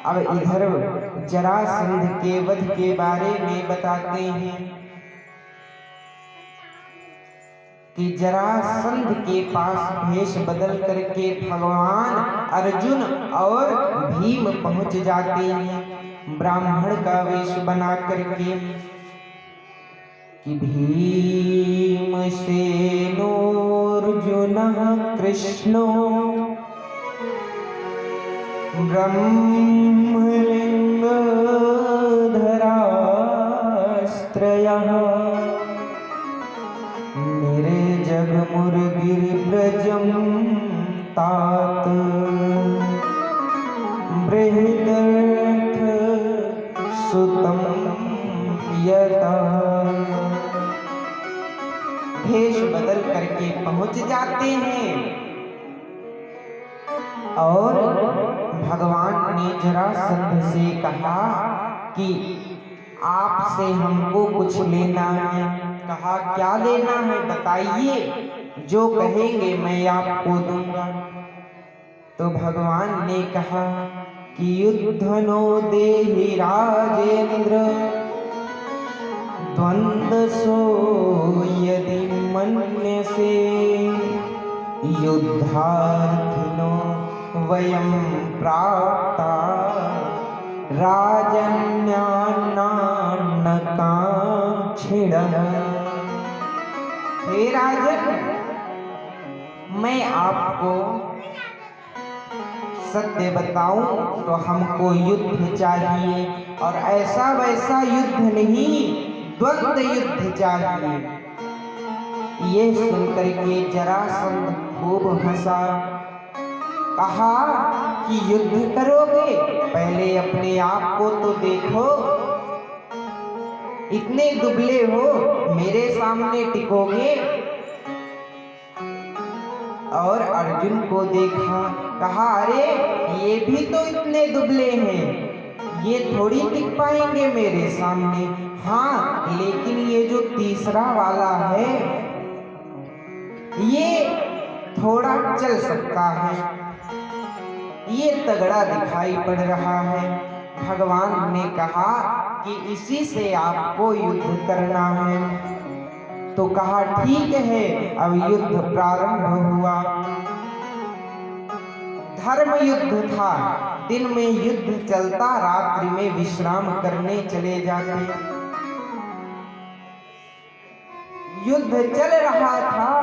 अब इधर जरासंध के वध के बारे में बताते हैं कि जरासंध के पास भेष बदल करके भगवान अर्जुन और भीम पहुंच जाते हैं ब्राह्मण का वेश बना करके कि भीमसेनोर्जुनः कृष्णो ब्रह्मलिङ्गधरास्त्रयः निर्जगमुर्गिरिव्रजं तात बृहदर्थ सुतं यथा भेष बदल करके पहुंच जाते हैं और भगवान ने जरासंध से कहा कि आपसे हमको कुछ लेना है। कहा क्या लेना है बताइए, जो कहेंगे मैं आपको दूंगा। तो भगवान ने कहा कि युद्धनो देहि राजेंद्र द्वंद्वसो यदि मन्यसे युद्धार्थिनो वयं प्राप्ता राजन्यान्नकांक्षिणः। हे राजन, मैं आपको सत्य बताऊं तो हमको युद्ध चाहिए, और ऐसा वैसा युद्ध नहीं, द्वंद्व युद्ध चाहिए। ये सुनकर के जरासंध खूब हंसा। कहा कि युद्ध करोगे, पहले अपने आप को तो देखो, इतने दुबले हो, मेरे सामने टिकोगे? और अर्जुन को देखा, कहा अरे ये भी तो इतने दुबले हैं, ये थोड़ी टिक पाएंगे मेरे सामने। हाँ, लेकिन ये जो तीसरा वाला है ये थोड़ा चल सकता है, ये तगड़ा दिखाई पड़ रहा है। भगवान ने कहा कि इसी से आपको युद्ध करना है। तो कहा ठीक है। अब युद्ध प्रारंभ हुआ। धर्म युद्ध था, दिन में युद्ध चलता, रात्रि में विश्राम करने चले जाते। युद्ध चल रहा था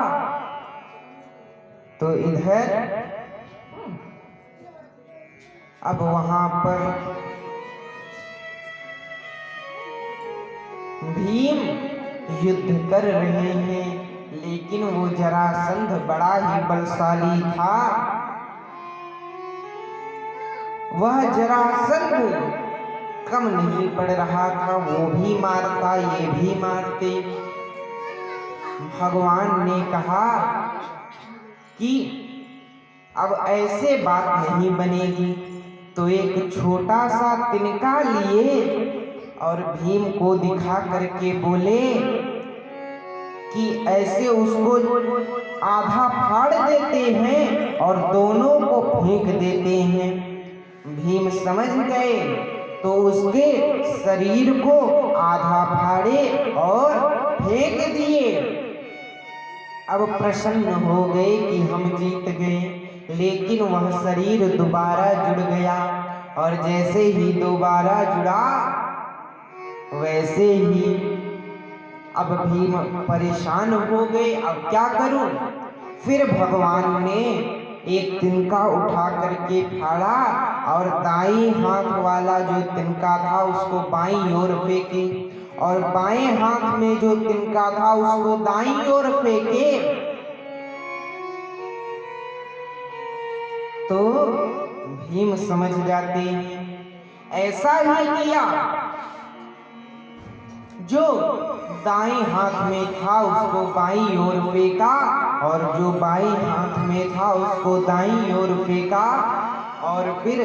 तो इधर अब वहां पर भीम युद्ध कर रहे हैं, लेकिन वो जरासंध बड़ा ही बलशाली था। वह जरासंध कम नहीं पड़ रहा था, वो भी मारता, ये भी मारते। भगवान ने कहा कि अब ऐसे बात नहीं बनेगी, तो एक छोटा सा तिनका लिए और भीम को दिखा करके बोले कि ऐसे उसको आधा फाड़ देते हैं और दोनों को फेंक देते हैं। भीम समझ गए तो उसके शरीर को आधा फाड़े और फेंक दिए। अब प्रसन्न हो गए कि हम जीत गए, लेकिन वह शरीर दोबारा जुड़ गया, और जैसे ही दोबारा जुड़ा वैसे ही अब भीम परेशान हो गए। अब क्या करूं? फिर भगवान ने एक तिनका उठा करके फाड़ा और दाईं हाथ वाला जो तिनका था उसको बाईं ओर फेंके, और बाएं हाथ में जो तिनका था उसको दाईं ओर फेंके। तो भीम समझ जाते हैं। ऐसा ही किया, जो दाएं हाथ में था उसको बाईं ओर फेंका, और जो बाईं हाथ में था उसको दाईं ओर फेंका, और फिर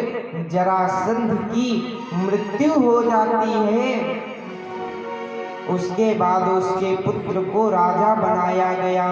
जरासंध की मृत्यु हो जाती है। उसके बाद उसके पुत्र को राजा बनाया गया।